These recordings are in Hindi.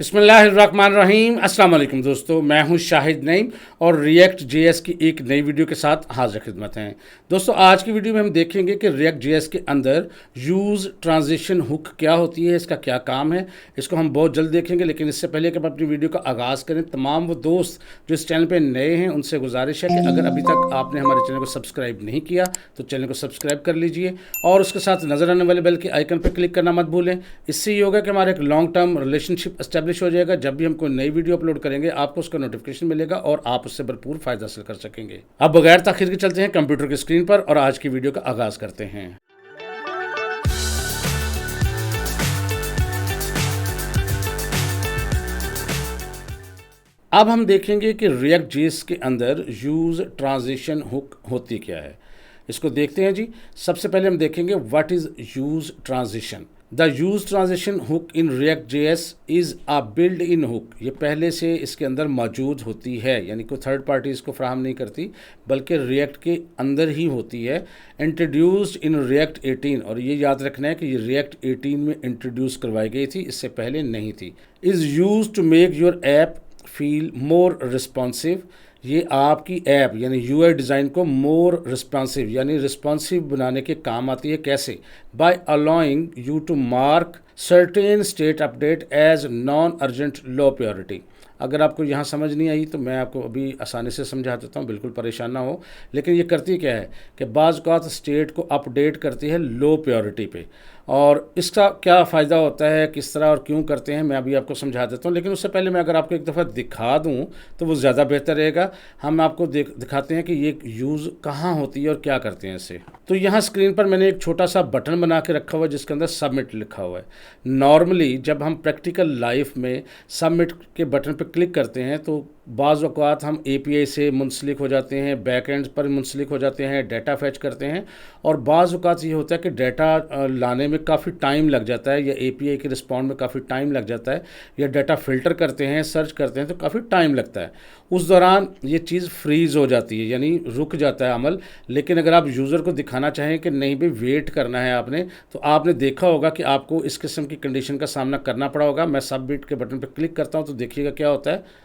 बिस्मिल्लाहिर्रहमानिर्रहीम। अस्सलाम वालेकुम दोस्तों, मैं हूं शाहिद नईम और रिएक्ट जेएस की एक नई वीडियो के साथ हाजिर खिदमत हैं। दोस्तों, आज की वीडियो में हम देखेंगे कि रिएक्ट जेएस के अंदर यूज़ ट्रांजिशन हुक क्या होती है, इसका क्या काम है। इसको हम बहुत जल्द देखेंगे, लेकिन इससे पहले कि हम अपनी वीडियो का आगाज़ करें, तमाम वो दोस्त जो इस चैनल पर नए हैं उनसे गुजारिश है कि अगर अभी तक आपने हमारे चैनल को सब्सक्राइब नहीं किया तो चैनल को सब्सक्राइब कर लीजिए और उसके साथ नज़र आने वाले बेल के आइकन पर क्लिक करना मत भूलें। इससे ये होगा कि हमारा एक लॉन्ग टर्म रिलेशनशिप एस्टेब्लिश हो जाएगा। जब भी हम कोई नई वीडियो अपलोड करेंगे आपको उसका नोटिफिकेशन मिलेगा और आप उससे भरपूर फायदा हासिल कर सकेंगे। अब बगैर ताखिर के चलते हैं कंप्यूटर की स्क्रीन पर और आज की वीडियो का आगाज करते हैं। अब हम देखेंगे कि रिएक्ट जेएस के अंदर यूज ट्रांजिशन हुक होती क्या है। इसको देखते हैं जी। सबसे पहले हम देखेंगे what is use transition. The use transition hook in React JS is a build in hook. ये पहले से इसके अंदर मौजूद होती है, यानी कोई थर्ड पार्टी इसको फ्राहम नहीं करती, बल्कि रिएक्ट के अंदर ही होती है। इंट्रोड्यूस्ड इन रिएक्ट 18, और ये याद रखना है कि ये रिएक्ट 18 में इंट्रोड्यूस करवाई गई थी, इससे पहले नहीं थी। Is used to make your app feel more responsive. ये आपकी ऐप यानी यूआई डिज़ाइन को मोर रिस्पॉन्सिव यानी रिस्पॉन्सिव बनाने के काम आती है। कैसे? By allowing you to mark certain state update as non urgent low priority. अगर आपको यहाँ समझ नहीं आई तो मैं आपको अभी आसानी से समझा देता हूँ, बिल्कुल परेशान ना हो। लेकिन ये करती क्या है कि बाज़ औक़ात स्टेट को अपडेट करती है लो प्रायोरिटी पे, और इसका क्या फ़ायदा होता है, किस तरह और क्यों करते हैं, मैं अभी आपको समझा देता हूँ। लेकिन उससे पहले मैं अगर आपको एक दफ़ा दिखा दूँ तो वो ज़्यादा बेहतर रहेगा। हम आपको दिखाते हैं कि ये यूज़ कहाँ होती है और क्या करते हैं इससे। तो यहाँ स्क्रीन पर मैंने एक छोटा सा बटन बना के रखा हुआ है जिसके अंदर सबमिट लिखा हुआ है। नॉर्मली जब हम प्रैक्टिकल लाइफ में सबमिट के बटन पर क्लिक करते हैं तो बाज़ औक़ात हम एपीआई से मुंसलिक हो जाते हैं, बैक एंड पर मुंसलिक हो जाते हैं, डाटा फैच करते हैं, और बाज़ औक़ात ये होता है कि डाटा लाने में काफ़ी टाइम लग जाता है, या एपीआई के रिस्पॉन्ड में काफ़ी टाइम लग जाता है, या डाटा फ़िल्टर करते हैं, सर्च करते हैं तो काफ़ी टाइम लगता है। उस दौरान ये चीज़ फ्रीज़ हो जाती है, यानी रुक जाता है अमल। लेकिन अगर आप यूज़र को दिखाना चाहें कि नहीं भाई वेट करना है आपने, तो आपने देखा होगा कि आपको इस किस्म की कंडीशन का सामना करना पड़ा होगा। मैं सबमिट के बटन पर क्लिक करता हूँ तो देखिएगा क्या होता है।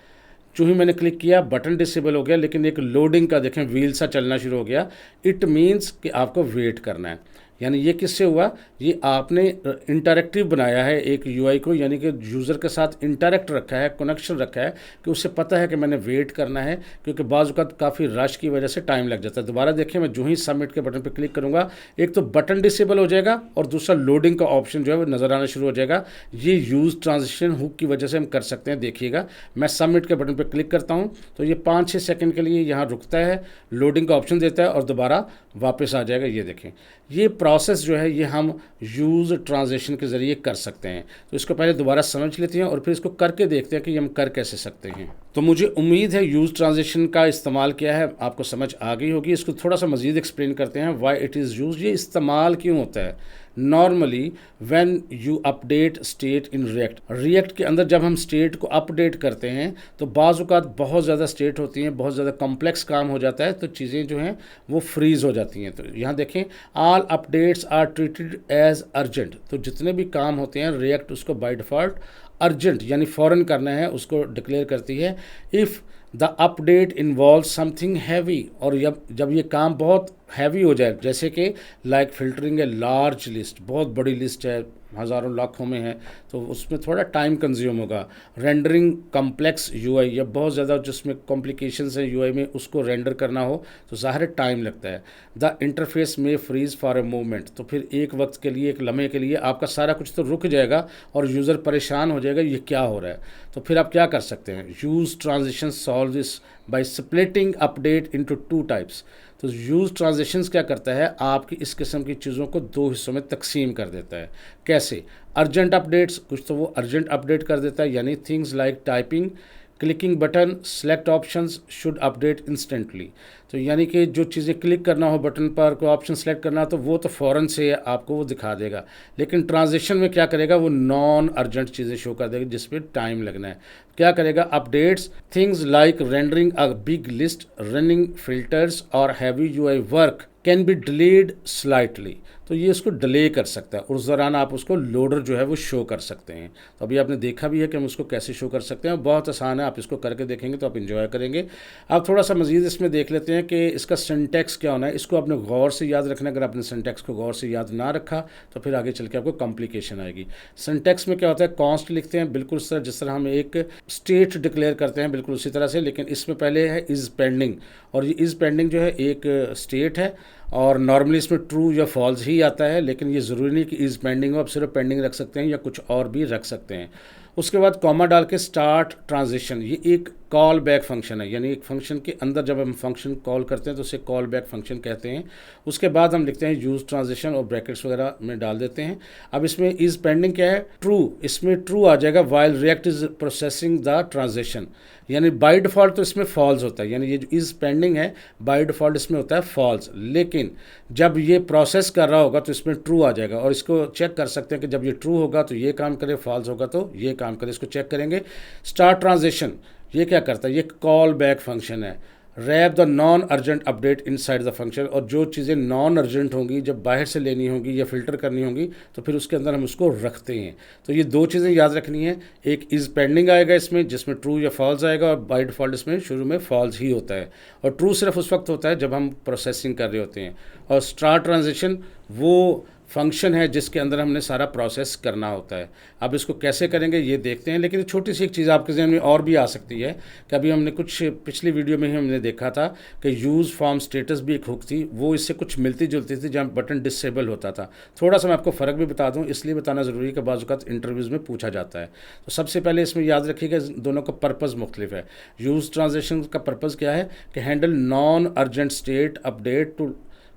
जो ही मैंने क्लिक किया बटन डिसेबल हो गया, लेकिन एक लोडिंग का देखें व्हील सा चलना शुरू हो गया। इट मीन्स कि आपको वेट करना है। यानी ये किससे हुआ? ये आपने इंटरेक्टिव बनाया है एक यूआई को, यानी कि यूज़र के साथ इंटरेक्ट रखा है, कनेक्शन रखा है कि उससे पता है कि मैंने वेट करना है, क्योंकि बाज़ औक़ात काफ़ी रश की वजह से टाइम लग जाता है। दोबारा देखिए, मैं जो ही सबमिट के बटन पर क्लिक करूँगा एक तो बटन डिसेबल हो जाएगा और दूसरा लोडिंग का ऑप्शन जो है वो नज़र आना शुरू हो जाएगा। ये यूज़ ट्रांजिशन हुक की वजह से हम कर सकते हैं। देखिएगा, मैं सबमिट के बटन पर क्लिक करता हूँ तो ये 5-6 सेकंड के लिए यहाँ रुकता है, लोडिंग का ऑप्शन देता है और दोबारा वापस आ जाएगा। ये देखें, ये प्रोसेस जो है ये हम यूज़ ट्रांजिशन के ज़रिए कर सकते हैं। तो इसको पहले दोबारा समझ लेते हैं और फिर इसको करके देखते हैं कि हम कर कैसे सकते हैं। तो मुझे उम्मीद है यूज़ ट्रांजिशन का इस्तेमाल क्या है आपको समझ आ गई होगी। इसको थोड़ा सा मज़ीद एक्सप्लेन करते हैं, व्हाई इट इज़ यूज। ये इस्तेमाल क्यों होता है? Normally when you update state in React के अंदर जब हम स्टेट को अपडेट करते हैं तो बाज़ औक़ात बहुत ज़्यादा स्टेट होती हैं, बहुत ज़्यादा कॉम्प्लेक्स काम हो जाता है, तो चीज़ें जो हैं वो फ्रीज़ हो जाती हैं। तो यहाँ देखें, all updates are treated as urgent. तो जितने भी काम होते हैं रिएक्ट उसको बाय डिफ़ॉल्ट अर्जेंट यानी फ़ौरन करना है उसको डिक्लेयर करती है। If the update involve something heavy, और जब ये काम बहुत हैवी हो जाए, जैसे कि लाइक फ़िल्टरिंग है लार्ज लिस्ट, बहुत बड़ी लिस्ट है, हज़ारों लाखों में है, तो उसमें थोड़ा टाइम कंज्यूम होगा। रेंडरिंग कॉम्प्लेक्स यूआई, या बहुत ज़्यादा जिसमें कॉम्प्लिकेशंस हैं यूआई में, उसको रेंडर करना हो तो ज़ाहिर टाइम लगता है। द इंटरफेस में फ्रीज़ फॉर ए मोमेंट, तो फिर एक वक्त के लिए, एक लम्हे के लिए आपका सारा कुछ तो रुक जाएगा और यूज़र परेशान हो जाएगा ये क्या हो रहा है। तो फिर आप क्या कर सकते हैं? Use transition solve this by splitting update into 2 types. तो यूज़ ट्रांजिशंस क्या करता है? आपकी इस किस्म की चीज़ों को 2 हिस्सों में तकसीम कर देता है। कैसे? अर्जेंट अपडेट्स, कुछ तो वो अर्जेंट अपडेट कर देता है, यानी things like typing, clicking button, select options should update instantly. तो यानी कि जो चीज़ें क्लिक करना हो बटन पर, कोई ऑप्शन सेलेक्ट करना तो वो तो फ़ौरन से आपको वो दिखा देगा। लेकिन ट्रांजिशन में क्या करेगा? वो नॉन अर्जेंट चीज़ें शो कर देगा जिस पर टाइम लगना है। क्या करेगा? Updates things like rendering a big list, running filters और heavy UI work can be delayed slightly, तो ये इसको डिले कर सकता है और उस दौरान आप उसको लोडर जो है वो शो कर सकते हैं। तो अभी आपने देखा भी है कि हम उसको कैसे शो कर सकते हैं, बहुत आसान है, आप इसको करके देखेंगे तो आप इंजॉय करेंगे। आप थोड़ा सा मज़ीद इसमें देख लेते हैं कि इसका सिंटैक्स क्या होना है। इसको आपने गौर से याद रखना है, अगर आपने सिंटैक्स को गौर से याद ना रखा तो फिर आगे चल के आपको कॉम्प्लिकेशन आएगी। सिंटैक्स में क्या होता है, कॉन्स्ट लिखते हैं बिल्कुल उस तरह जिस तरह हम एक स्टेट डिक्लेयर करते हैं, बिल्कुल उसी तरह से, लेकिन इसमें पहले है इज़ पेंडिंग, और ये इज़ पेंडिंग जो है एक स्टेट है और नॉर्मली इसमें ट्रू या फॉल्स ही आता है, लेकिन ये ज़रूरी नहीं कि इज़ पेंडिंग हो, आप सिर्फ पेंडिंग रख सकते हैं या कुछ और भी रख सकते हैं। उसके बाद कॉमा डाल के स्टार्ट ट्रांजिशन, ये एक कॉल बैक फंक्शन है, यानी एक फंक्शन के अंदर जब हम फंक्शन कॉल करते हैं तो उसे कॉल बैक फंक्शन कहते हैं। उसके बाद हम लिखते हैं यूज़ ट्रांजिशन और ब्रैकेट्स वगैरह में डाल देते हैं। अब इसमें इज़ पेंडिंग क्या है, ट्रू, इसमें ट्रू आ जाएगा while react is processing the transition, यानी बाय डिफ़ॉल्ट तो इसमें फॉल्स होता है, यानी ये जो इज़ पेंडिंग है बाय डिफ़ॉल्ट इसमें होता है फॉल्स, लेकिन जब ये प्रोसेस कर रहा होगा तो इसमें ट्रू आ जाएगा। और इसको चेक कर सकते हैं कि जब ये ट्रू होगा तो ये काम करे, फॉल्स होगा तो ये काम करे, इसको चेक करेंगे। स्टार्ट ट्रांजिशन ये क्या करता है, ये कॉल बैक फंक्शन है। Wrap the non urgent update inside the function, और जो चीज़ें नॉन अर्जेंट होंगी, जब बाहर से लेनी होंगी या फिल्टर करनी होंगी तो फिर उसके अंदर हम उसको रखते हैं। तो ये दो चीज़ें याद रखनी है, एक इज़ पेंडिंग आएगा इसमें जिसमें ट्रू या फॉल्स आएगा, और बाय डिफ़ॉल्ट इसमें शुरू में फॉल्स ही होता है, और ट्रू सिर्फ उस वक्त होता है जब हम प्रोसेसिंग कर रहे होते हैं। और स्टार्ट ट्रांजिशन वो फंक्शन है जिसके अंदर हमने सारा प्रोसेस करना होता है। अब इसको कैसे करेंगे ये देखते हैं, लेकिन छोटी सी एक चीज़ आपके जहन में और भी आ सकती है कि अभी हमने कुछ पिछली वीडियो में ही हमने देखा था कि यूज़ फॉर्म स्टेटस भी एक हुक थी, वो इससे कुछ मिलती जुलती थी जहाँ बटन डिसेबल होता था। थोड़ा सा मैं आपको फ़र्क भी बता दूँ, इसलिए बताना ज़रूरी है कि बाज़ औक़ात इंटरव्यूज़ में पूछा जाता है। तो सबसे पहले इसमें याद रखिएगा दोनों का पर्पज़ मुख्तलिफ है। यूज़ ट्रांजेक्शन का पर्पज़ क्या है कि handle non urgent state update to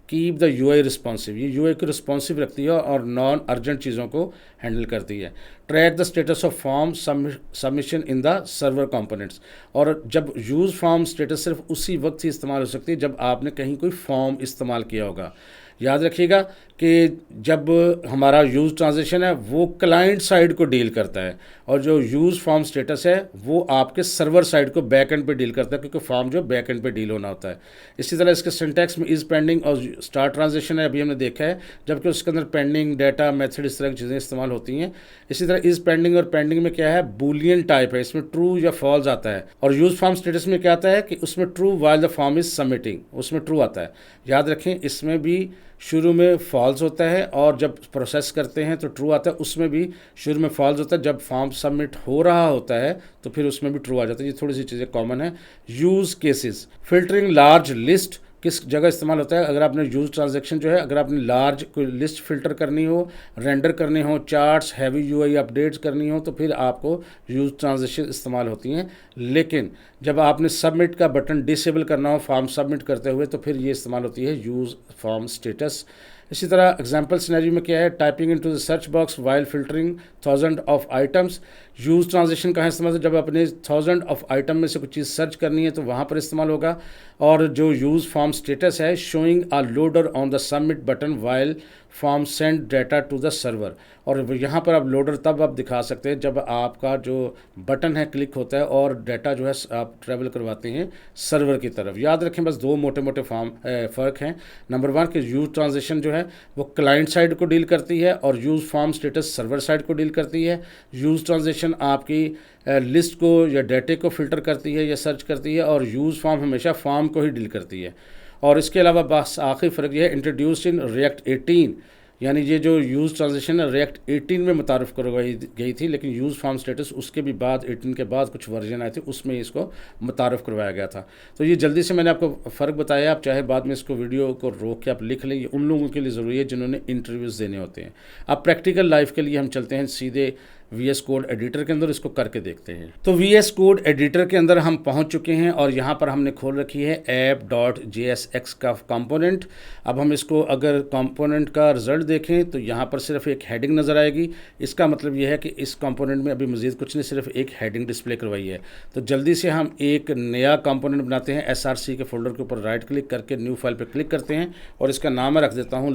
keep the UI responsive, ये यूआई को रिस्पॉन्सिव रखती है और नॉन अर्जेंट चीज़ों को हैंडल करती है। Track the status of form submission in the server components, और जब यूज़ फॉर्म स्टेटस सिर्फ उसी वक्त ही इस्तेमाल हो सकती है जब आपने कहीं कोई फॉर्म इस्तेमाल किया होगा। याद रखिएगा कि जब हमारा यूज़ ट्रांजेक्शन है वो क्लाइंट साइड को डील करता है, और जो यूज़ फॉर्म स्टेटस है वो आपके सर्वर साइड को बैक एंड पे डील करता है, क्योंकि फॉर्म जो बैक एंड पे डील होना होता है। इसी तरह इसके सिंटैक्स में इज़ पेंडिंग और स्टार्ट ट्रांजेक्शन है, अभी हमने देखा है, जबकि उसके अंदर पेंडिंग, डाटा, मेथड, इस तरह की चीज़ें इस्तेमाल होती हैं। इसी तरह इज़ पेंडिंग और पेंडिंग में क्या है, बूलियन टाइप है, इसमें ट्रू या फॉल्स आता है। और यूज़ फॉर्म स्टेटस में क्या आता है कि उसमें true while the form is submitting, उसमें ट्रू आता है। याद रखें इसमें भी शुरू में फॉल्स होता है और जब प्रोसेस करते हैं तो ट्रू आता है, उसमें भी शुरू में फॉल्स होता है, जब फॉर्म सबमिट हो रहा होता है तो फिर उसमें भी ट्रू आ जाता है। ये थोड़ी सी चीज़ें कॉमन है। Use cases, filtering large list किस जगह इस्तेमाल होता है, अगर आपने यूज़ ट्रांजैक्शन जो है, अगर आपने लार्ज कोई लिस्ट फिल्टर करनी हो, रेंडर करने हो, चार्ट्स, हैवी यूआई अपडेट्स करनी हो, तो फिर आपको यूज़ ट्रांजैक्शन इस्तेमाल होती हैं। लेकिन जब आपने सबमिट का बटन डिसेबल करना हो फॉर्म सबमिट करते हुए तो फिर ये इस्तेमाल होती है यूज़ फॉर्म स्टेटस। इसी तरह एग्जाम्पल सिनेरियो में क्या है, typing into the search box while filtering 1000 of items. Use transaction कहाँ इस्तेमाल होता है, जब अपने 1000 ऑफ आइटम में से कुछ चीज़ सर्च करनी है तो वहाँ पर इस्तेमाल होगा। और जो यूज़ फॉर्म स्टेटस है, showing a loader on the submit button while form send data to the server, और यहाँ पर आप लोडर तब आप दिखा सकते हैं जब आपका जो बटन है क्लिक होता है और डाटा जो है आप ट्रैवल करवाते हैं सर्वर की तरफ। याद रखें बस दो मोटे मोटे फ़र्क हैं। नंबर 1 कि यूज़ ट्रांजेक्शन जो है वो क्लाइंट साइड को डील करती है और use form status server side को डील करती है। यूज़ ट्रांजेक्शन आपकी लिस्ट को या डाटे को फ़िल्टर करती है या सर्च करती है, और यूज़ फॉर्म हमेशा फॉर्म को ही डील करती है। और इसके अलावा बस आखिरी फ़र्क यह है, इंट्रोड्यूस्ड इन रिएक्ट 18, यानी ये जो यूज़ ट्रांजेक्शन है रिएक्ट 18 में मुतारफ़ करवाई गई थी, लेकिन यूज़ फॉर्म स्टेटस उसके भी बाद 18 के बाद कुछ वर्जन आए थे उसमें इसको मुतारफ़ करवाया गया था। तो ये जल्दी से मैंने आपको फ़र्क बताया, आप चाहे बाद में इसको वीडियो को रोक के आप लिख लें, ये उन लोगों के लिए ज़रूरी है जिन्होंने इंटरव्यूज़ देने होते हैं। अब प्रैक्टिकल लाइफ के लिए हम चलते हैं सीधे VS कोड एडिटर के अंदर, इसको करके देखते हैं। तो VS कोड एडिटर के अंदर हम पहुंच चुके हैं और यहाँ पर हमने खोल रखी है app.jsx का कंपोनेंट। अब हम इसको अगर कंपोनेंट का रिज़ल्ट देखें तो यहाँ पर सिर्फ एक हेडिंग नज़र आएगी। इसका मतलब यह है कि इस कंपोनेंट में अभी मज़ीद कुछ नहीं, सिर्फ एक हेडिंग डिस्प्ले करवाई है। तो जल्दी से हम एक नया कंपोनेंट बनाते हैं। SRC के फोल्डर के ऊपर राइट क्लिक करके न्यू फाइल पर क्लिक करते हैं और इसका नाम मैं रख देता हूँ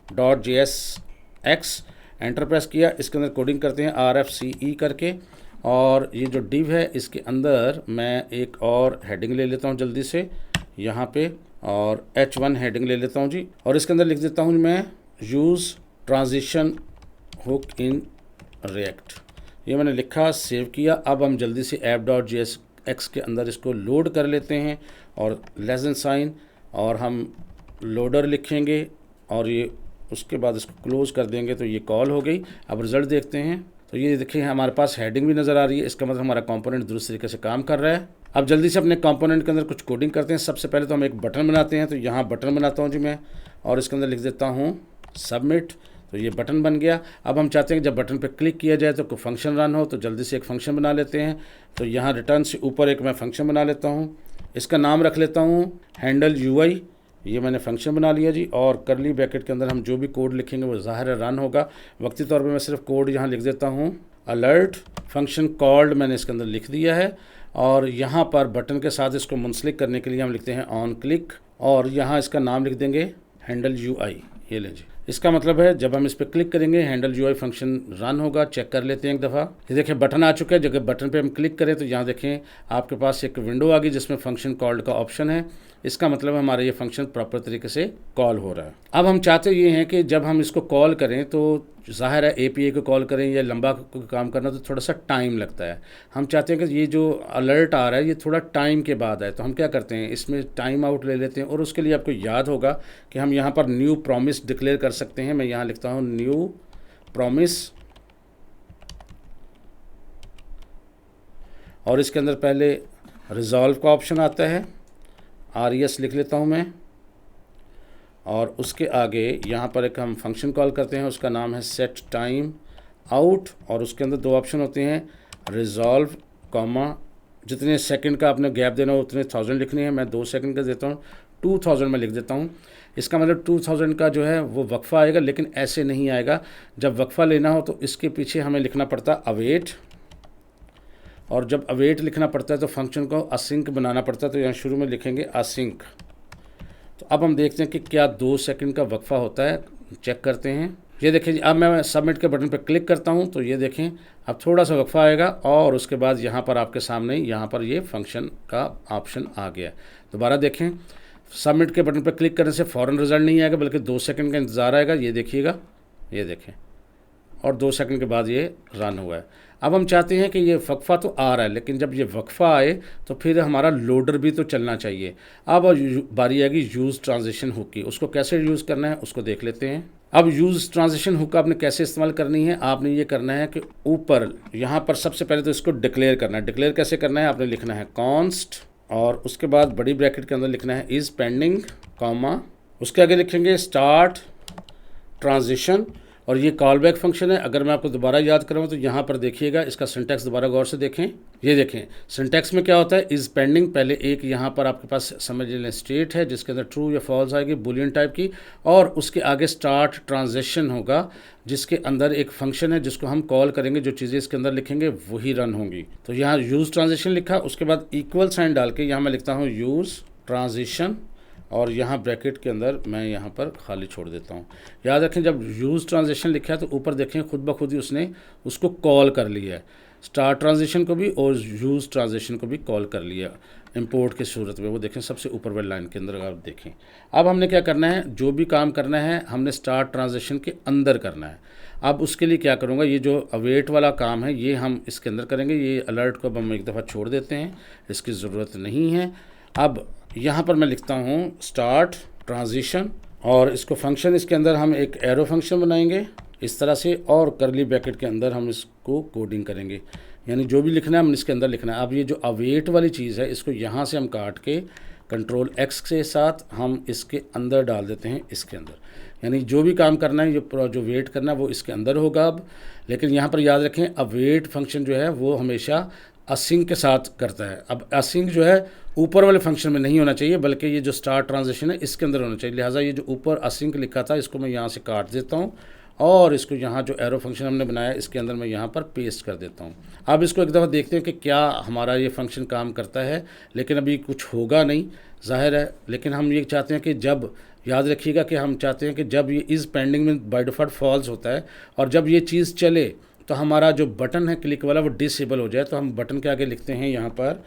loader.jsx। एंटर प्रेस किया, इसके अंदर कोडिंग करते हैं RFCE करके, और ये जो डिव है इसके अंदर मैं एक और हेडिंग ले लेता हूँ जल्दी से। यहाँ पे और H1 हेडिंग ले लेता हूँ जी, और इसके अंदर लिख देता हूँ मैं use transition hook in React. ये मैंने लिखा, सेव किया। अब हम जल्दी से app.jsx के अंदर इसको लोड कर लेते हैं और लेस देन साइन, और हम लोडर लिखेंगे और ये उसके बाद इसको क्लोज़ कर देंगे तो ये कॉल हो गई। अब रिज़ल्ट देखते हैं तो ये देखिए हमारे पास हेडिंग भी नज़र आ रही है, इसका मतलब हमारा कंपोनेंट दुरुस्त तरीके से काम कर रहा है। अब जल्दी से अपने कंपोनेंट के अंदर कुछ कोडिंग करते हैं। सबसे पहले तो हम एक बटन बनाते हैं, तो यहाँ बटन बनाता हूँ जी मैं, और इसके अंदर लिख देता हूँ सबमिट। तो ये बटन बन गया। अब हम चाहते हैं कि जब बटन पर क्लिक किया जाए तो कोई फंक्शन रन हो, तो जल्दी से एक फंक्शन बना लेते हैं। तो यहाँ रिटर्न से ऊपर एक मैं फंक्शन बना लेता हूँ, इसका नाम रख लेता हूँ हैंडल यूआई। ये मैंने फंक्शन बना लिया जी, और करली ब्रैकेट के अंदर हम जो भी कोड लिखेंगे वो ज़ाहिर है रन होगा। वक्ती तौर पे मैं सिर्फ कोड यहाँ लिख देता हूँ अलर्ट फंक्शन कॉल्ड, मैंने इसके अंदर लिख दिया है। और यहाँ पर बटन के साथ इसको मुंसलिक करने के लिए हम लिखते हैं ऑन क्लिक, और यहाँ इसका नाम लिख देंगे हैंडल यूआई। ये लें जी, इसका मतलब है जब हम इस पर क्लिक करेंगे हैंडल यूआई फंक्शन रन होगा। चेक कर लेते हैं एक दफ़ा। ये देखें बटन आ चुका है। जब बटन पे हम क्लिक करें तो यहाँ देखें आपके पास एक विंडो आ गई जिसमें फंक्शन कॉल्ड का ऑप्शन है। इसका मतलब हमारा ये फंक्शन प्रॉपर तरीके से कॉल हो रहा है। अब हम चाहते ये हैं कि जब हम इसको कॉल करें तो ज़ाहिर है एपीआई को कॉल करें या लंबा काम करना तो थोड़ा सा टाइम लगता है। हम चाहते हैं कि ये जो अलर्ट आ रहा है ये थोड़ा टाइम के बाद आए, तो हम क्या करते हैं इसमें टाइम आउट ले लेते हैं। और उसके लिए आपको याद होगा कि हम यहाँ पर न्यू प्रॉमिस डिक्लेयर कर सकते हैं। मैं यहाँ लिखता हूँ न्यू प्रॉमिस, और इसके अंदर पहले रिजॉल्व का ऑप्शन आता है, RES लिख लेता हूँ मैं, और उसके आगे यहाँ पर एक हम फंक्शन कॉल करते हैं, उसका नाम है सेट टाइम आउट। और उसके अंदर दो ऑप्शन होते हैं रिजॉल्व कॉमा, जितने सेकंड का आपने गैप देना हो उतने 1000 लिखने हैं। मैं 2 सेकंड का देता हूँ, 2000 में लिख देता हूँ। इसका मतलब 2000 का जो है वो वक्फ़ा आएगा, लेकिन ऐसे नहीं आएगा। जब वक्फ़ा लेना हो तो इसके पीछे हमें लिखना पड़ता है अवेट, और जब अवेट लिखना पड़ता है तो फंक्शन को असिंक बनाना पड़ता है। तो यहाँ शुरू में लिखेंगे असिंक। तो अब हम देखते हैं कि क्या 2 सेकंड का वक्फ़ा होता है, चेक करते हैं। ये देखें जी, अब मैं सबमिट के बटन पर क्लिक करता हूँ तो ये देखें अब थोड़ा सा वक्फ़ा आएगा, और उसके बाद यहाँ पर आपके सामने यहाँ पर ये फंक्शन का ऑप्शन आ गया। दोबारा देखें, सबमिट के बटन पर क्लिक करने से फ़ौरन रिज़ल्ट नहीं आएगा बल्कि 2 सेकंड का इंतज़ार आएगा। ये देखिएगा, ये देखें, और 2 सेकंड के बाद ये रन हुआ है। अब हम चाहते हैं कि ये वक्फ़ा तो आ रहा है, लेकिन जब ये वक्फ़ा आए तो फिर हमारा लोडर भी तो चलना चाहिए। अब बारी आएगी यूज़ ट्रांजिशन हुक की। उसको कैसे यूज़ करना है उसको देख लेते हैं। अब यूज़ ट्रांजिशन हुक आपने कैसे इस्तेमाल करनी है, आपने ये करना है कि ऊपर यहाँ पर सबसे पहले तो इसको डिक्लेयर करना है। डिक्लेयर कैसे करना है, आपने लिखना है कॉन्स्ट, और उसके बाद बड़ी ब्रैकेट के अंदर लिखना है इज़ पेंडिंग कॉमा, उसके आगे लिखेंगे स्टार्ट ट्रांजिशन, और ये कॉल बैक फंक्शन है। अगर मैं आपको दोबारा याद कराऊँ तो यहाँ पर देखिएगा, इसका सिंटैक्स दोबारा गौर से देखें। ये देखें सिंटैक्स में क्या होता है, इज़ पेंडिंग, पहले एक यहाँ पर आपके पास समझ लें स्टेट है जिसके अंदर ट्रू या फॉल्स आएगी बुलियन टाइप की, और उसके आगे स्टार्ट ट्रांजिशन होगा जिसके अंदर एक फंक्शन है जिसको हम कॉल करेंगे। जो चीज़ें इसके अंदर लिखेंगे वही रन होंगी। तो यहाँ यूज़ ट्रांजिशन लिखा, उसके बाद इक्वल साइन डाल के यहाँ मैं लिखता हूँ यूज़ ट्रांजिशन, और यहाँ ब्रैकेट के अंदर मैं यहाँ पर खाली छोड़ देता हूँ। याद रखें जब यूज़ ट्रांजिशन लिखा है तो ऊपर देखें खुद ब खुद ही उसने उसको कॉल कर लिया है, स्टार्ट ट्रांजिशन को भी और यूज़ ट्रांजिशन को भी कॉल कर लिया इंपोर्ट की सूरत में। वो देखें सबसे ऊपर वाली लाइन के अंदर अगर आप देखें। अब हमने क्या करना है, जो भी काम करना है हमने स्टार्ट ट्रांजिशन के अंदर करना है। अब उसके लिए क्या करूँगा, ये जो अवेट वाला काम है ये हम इसके अंदर करेंगे। ये अलर्ट को अब हम एक दफ़ा छोड़ देते हैं, इसकी ज़रूरत नहीं है। अब यहाँ पर मैं लिखता हूँ स्टार्ट ट्रांजिशन, और इसको फंक्शन इसके अंदर हम एक एरो फंक्शन बनाएंगे इस तरह से, और करली ब्रैकेट के अंदर हम इसको कोडिंग करेंगे, यानी जो भी लिखना है हम इसके अंदर लिखना है। अब ये जो अवेट वाली चीज़ है इसको यहाँ से हम काट के कंट्रोल X के साथ हम इसके अंदर डाल देते हैं, इसके अंदर, यानी जो भी काम करना है जो वेट करना है वो इसके अंदर होगा। अब लेकिन यहाँ पर याद रखें अवेट फंक्शन जो है वो हमेशा असिंक के साथ करता है। अब असिंक जो है ऊपर वाले फंक्शन में नहीं होना चाहिए बल्कि ये जो स्टार्ट ट्रांजिशन है इसके अंदर होना चाहिए। लिहाजा ये जो ऊपर असिंक लिखा था इसको मैं यहाँ से काट देता हूँ, और इसको यहाँ जो एरो फंक्शन हमने बनाया इसके अंदर मैं यहाँ पर पेस्ट कर देता हूँ। अब इसको एक दफ़ा देखते हैं कि क्या हमारा ये फंक्शन काम करता है, लेकिन अभी कुछ होगा नहीं ज़ाहिर है। लेकिन हम ये चाहते हैं कि जब, याद रखिएगा कि हम चाहते हैं कि जब ये इज़ पेंडिंग में बाय डिफ़ॉल्ट फॉल्स होता है, और जब ये चीज़ चले तो हमारा जो बटन है क्लिक वाला वो डिसेबल हो जाए। तो हम बटन के आगे लिखते हैं यहाँ पर,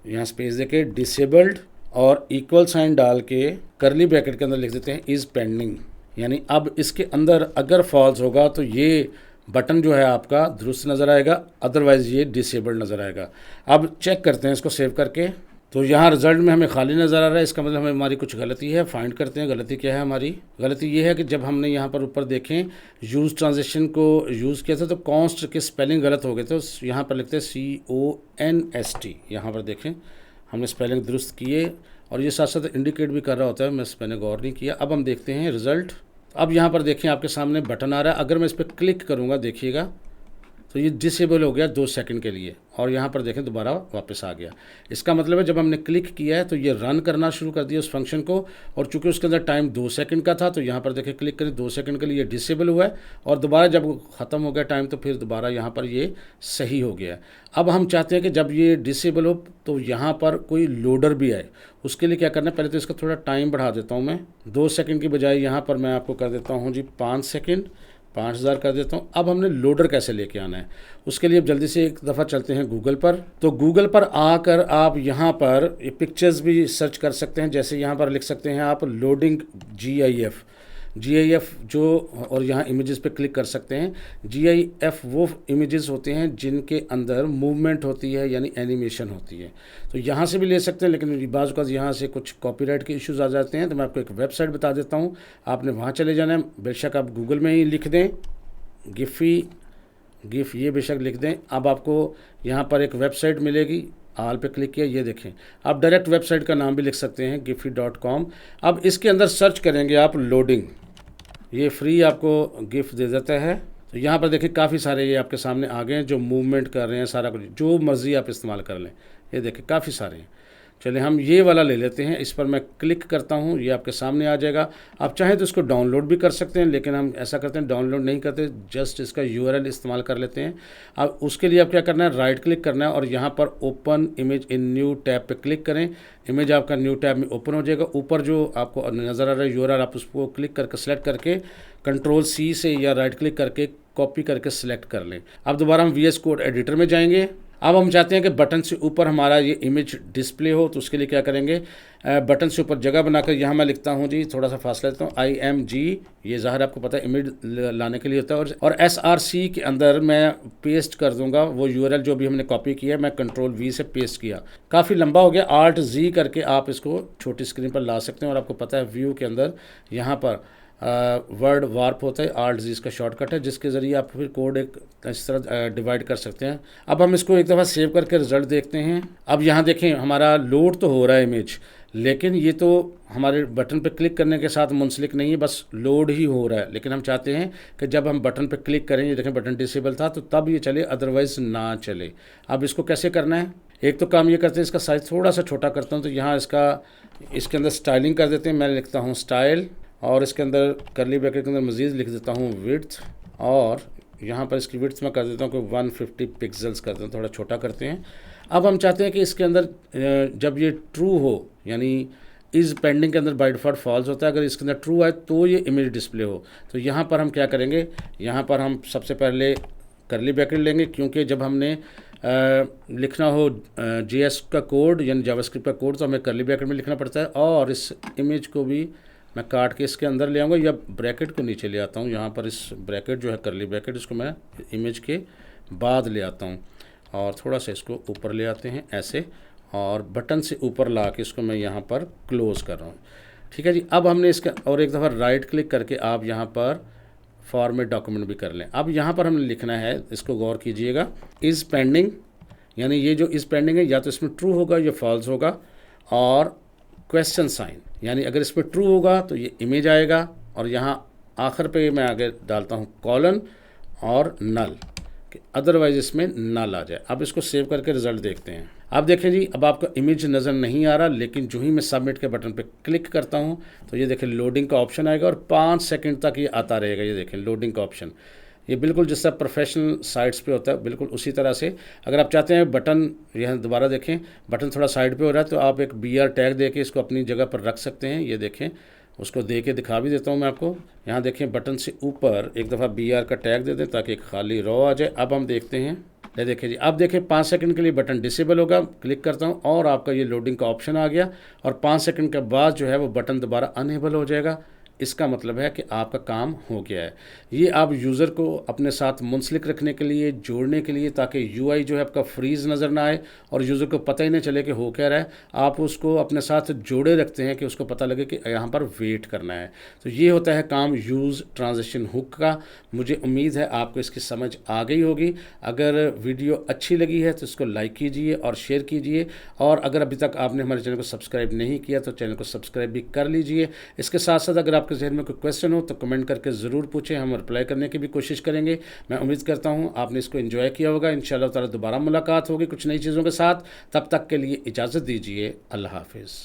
यहाँ स्पेस देके डिसेबल्ड, और इक्वल साइन डाल के करली ब्रैकेट के अंदर लिख देते हैं इज़ पेंडिंग। यानी अब इसके अंदर अगर फॉल्स होगा तो ये बटन जो है आपका दुरुस्त नज़र आएगा, अदरवाइज़ ये डिसेबल्ड नज़र आएगा। अब चेक करते हैं इसको सेव करके। तो यहाँ रिजल्ट में हमें खाली नज़र आ रहा है, इसका मतलब हमें हमारी कुछ गलती है। फाइंड करते हैं गलती क्या है। हमारी गलती ये है कि जब हमने यहाँ पर ऊपर देखें यूज़ ट्रांजिशन को यूज़ किया था तो कॉन्स्ट के स्पेलिंग गलत हो गए थे। तो यहाँ पर लिखते हैं CONST। यहाँ पर देखें हमने स्पेलिंग दुरुस्त किए और ये साथ साथ इंडिकेट भी कर रहा होता है, मैंने गौर नहीं किया। अब हम देखते हैं रिज़ल्ट। अब यहाँ पर देखें आपके सामने बटन आ रहा है। अगर मैं इस पर क्लिक करूँगा देखिएगा तो ये डिसेबल हो गया 2 सेकंड के लिए और यहाँ पर देखें दोबारा वापस आ गया। इसका मतलब है जब हमने क्लिक किया है तो ये रन करना शुरू कर दिया उस फंक्शन को, और चूंकि उसके अंदर टाइम 2 सेकंड का था तो यहाँ पर देखें क्लिक करें 2 सेकंड के लिए ये डिसेबल हुआ है और दोबारा जब ख़त्म हो गया टाइम तो फिर दोबारा यहाँ पर ये सही हो गया। अब हम चाहते हैं कि जब ये डिसेबल हो तो यहाँ पर कोई लोडर भी आए। उसके लिए क्या करना है, पहले तो इसका थोड़ा टाइम बढ़ा देता हूँ मैं। 2 सेकंड की बजाय यहाँ पर मैं आपको कर देता हूँ जी 5 सेकंड, 5000 कर देता हूँ। अब हमने लोडर कैसे लेके आना है उसके लिए अब जल्दी से एक दफ़ा चलते हैं गूगल पर। तो गूगल पर आकर आप यहाँ पर पिक्चर्स भी सर्च कर सकते हैं। जैसे यहाँ पर लिख सकते हैं आप लोडिंग GIF जो, और यहाँ इमेजेस पे क्लिक कर सकते हैं। GIF वो इमेजेस होते हैं जिनके अंदर मूवमेंट होती है यानी एनिमेशन होती है। तो यहाँ से भी ले सकते हैं, लेकिन बाज़ औक़ात यहाँ से कुछ कॉपीराइट के इश्यूज़ आ जाते हैं। तो मैं आपको एक वेबसाइट बता देता हूँ, आपने वहाँ चले जाना है। बेशक आप गूगल में ही लिख दें गिफ ये बेशक लिख दें। अब आपको यहाँ पर एक वेबसाइट मिलेगी, आल पे क्लिक किया, ये देखें। आप डायरेक्ट वेबसाइट का नाम भी लिख सकते हैं giphy.com। अब इसके अंदर सर्च करेंगे आप लोडिंग, ये फ्री आपको गिफ्ट दे देता है। तो यहाँ पर देखिए काफ़ी सारे ये आपके सामने आ गए हैं जो मूवमेंट कर रहे हैं, सारा कुछ जो मर्ज़ी आप इस्तेमाल कर लें। ये देखिए काफ़ी सारे हैं। चलिए हम ये वाला ले लेते हैं, इस पर मैं क्लिक करता हूँ, ये आपके सामने आ जाएगा। आप चाहें तो इसको डाउनलोड भी कर सकते हैं, लेकिन हम ऐसा करते हैं डाउनलोड नहीं करते, जस्ट इसका URL इस्तेमाल कर लेते हैं। अब उसके लिए आप क्या करना है, राइट क्लिक करना है और यहाँ पर open image in new tab पे क्लिक करें। इमेज आपका न्यू टैब में ओपन हो जाएगा। ऊपर जो आपको नज़र आ रहा है URL, आप उसको क्लिक करके सेलेक्ट करके Ctrl+C से या राइट क्लिक करके कॉपी करके सिलेक्ट कर लें। अब दोबारा हम VS कोड एडिटर में जाएंगे। अब हम चाहते हैं कि बटन से ऊपर हमारा ये इमेज डिस्प्ले हो, तो उसके लिए क्या करेंगे, बटन से ऊपर जगह बनाकर यहाँ मैं लिखता हूँ जी, थोड़ा सा फासला लेता हूँ, IMG, ये ज़ाहिर आपको पता है इमेज लाने के लिए होता है। और SRC के अंदर मैं पेस्ट कर दूंगा वो URL जो भी हमने कॉपी किया है। मैं Ctrl+V से पेस्ट किया, काफ़ी लंबा हो गया। Alt+Z करके आप इसको छोटी स्क्रीन पर ला सकते हैं। और आपको पता है व्यू के अंदर यहाँ पर वर्ड वार्प होता है, Alt+Z इसका शॉर्टकट है, जिसके ज़रिए आप फिर कोड एक इस तरह डिवाइड कर सकते हैं। अब हम इसको एक दफ़ा सेव करके रिज़ल्ट देखते हैं। अब यहाँ देखें हमारा लोड तो हो रहा है इमेज, लेकिन ये तो हमारे बटन पे क्लिक करने के साथ मुंसलिक नहीं है, बस लोड ही हो रहा है। लेकिन हम चाहते हैं कि जब हम बटन पे क्लिक करें, ये देखें बटन डिसेबल था तो तब ये चले, अदरवाइज़ ना चले। अब इसको कैसे करना है, एक तो काम ये करते हैं, इसका साइज़ थोड़ा सा छोटा करता हूँ। तो यहाँ इसके अंदर स्टाइलिंग कर देते हैं। मैं लिखता हूँ स्टाइल और इसके अंदर करली ब्रैकेट के अंदर मज़ीद लिख देता हूँ विड्थ, और यहाँ पर इसकी विड्थ मैं कर देता हूँ कि 150 पिक्सल्स कर देता हूँ, थोड़ा छोटा करते हैं। अब हम चाहते हैं कि इसके अंदर जब ये ट्रू हो, यानी इज़ पेंडिंग के अंदर बाय डिफ़ॉल्ट फॉल्स होता है, अगर इसके अंदर ट्रू आए तो ये इमेज डिस्प्ले हो। तो यहाँ पर हम क्या करेंगे, यहाँ पर हम सबसे पहले करली ब्रैकेट लेंगे, क्योंकि जब हमने लिखना हो JS का कोड यानी जावास्क्रिप्ट का कोड तो हमें करली ब्रैकेट में लिखना पड़ता है। और इस इमेज को भी मैं काट के इसके अंदर ले आऊँगा या ब्रैकेट को नीचे ले आता हूँ। यहाँ पर इस ब्रैकेट जो है करली ब्रैकेट, इसको मैं इमेज के बाद ले आता हूँ और थोड़ा सा इसको ऊपर ले आते हैं ऐसे, और बटन से ऊपर ला के इसको मैं यहाँ पर क्लोज़ कर रहा हूँ। ठीक है जी। अब हमने इसका और एक दफ़ा राइट क्लिक करके आप यहाँ पर फॉर्मेट डॉक्यूमेंट भी कर लें। अब यहाँ पर हमने लिखना है, इसको गौर कीजिएगा, इज़ पेंडिंग, यानी ये जो इज़ पेंडिंग है या तो इसमें ट्रू होगा या फॉल्स होगा, और क्वेश्चन साइन, यानी अगर इसमें ट्रू होगा तो ये इमेज आएगा, और यहाँ आखिर पे मैं आगे डालता हूँ कॉलन और नल, अदरवाइज इसमें नल आ जाए। अब इसको सेव करके रिज़ल्ट देखते हैं। अब देखें जी, अब आपका इमेज नज़र नहीं आ रहा, लेकिन जो ही मैं सबमिट के बटन पे क्लिक करता हूँ तो ये देखें लोडिंग का ऑप्शन आएगा और 5 सेकंड तक ये आता रहेगा। ये देखें लोडिंग का ऑप्शन, ये बिल्कुल जिस तरह प्रोफेशनल साइट्स पे होता है बिल्कुल उसी तरह से। अगर आप चाहते हैं बटन, यह दोबारा देखें बटन थोड़ा साइड पे हो रहा है, तो आप एक BR टैग दे के इसको अपनी जगह पर रख सकते हैं। ये देखें, उसको दे के दिखा भी देता हूँ मैं आपको। यहाँ देखें बटन से ऊपर एक दफ़ा BR का टैग दे दें ताकि एक खाली रो आ जाए। अब हम देखते हैं ये देखिए जी, अब देखिए 5 सेकंड के लिए बटन डिसेबल होगा, क्लिक करता हूँ और आपका ये लोडिंग का ऑप्शन आ गया और 5 सेकंड के बाद जो है वो बटन दोबारा अनेबल हो जाएगा। इसका मतलब है कि आपका काम हो गया है। ये आप यूज़र को अपने साथ मुंसलिक रखने के लिए, जोड़ने के लिए, ताकि यूआई जो है आपका फ्रीज़ नज़र ना आए और यूज़र को पता ही नहीं चले कि हो क्या रहा है। आप उसको अपने साथ जोड़े रखते हैं कि उसको पता लगे कि यहाँ पर वेट करना है। तो ये होता है काम यूज़ ट्रांजिशन हुक का। मुझे उम्मीद है आपको इसकी समझ आ गई होगी। अगर वीडियो अच्छी लगी है तो इसको लाइक कीजिए और शेयर कीजिए, और अगर अभी तक आपने हमारे चैनल को सब्सक्राइब नहीं किया तो चैनल को सब्सक्राइब भी कर लीजिए। इसके साथ साथ अगर आपके जहन में कोई क्वेश्चन हो तो कमेंट करके ज़रूर पूछें, हम रिप्लाई करने की भी कोशिश करेंगे। मैं उम्मीद करता हूँ आपने इसको एंजॉय किया होगा। इंशाअल्लाह ताला दोबारा मुलाकात होगी कुछ नई चीज़ों के साथ। तब तक के लिए इजाज़त दीजिए। अल्लाह हाफिज़।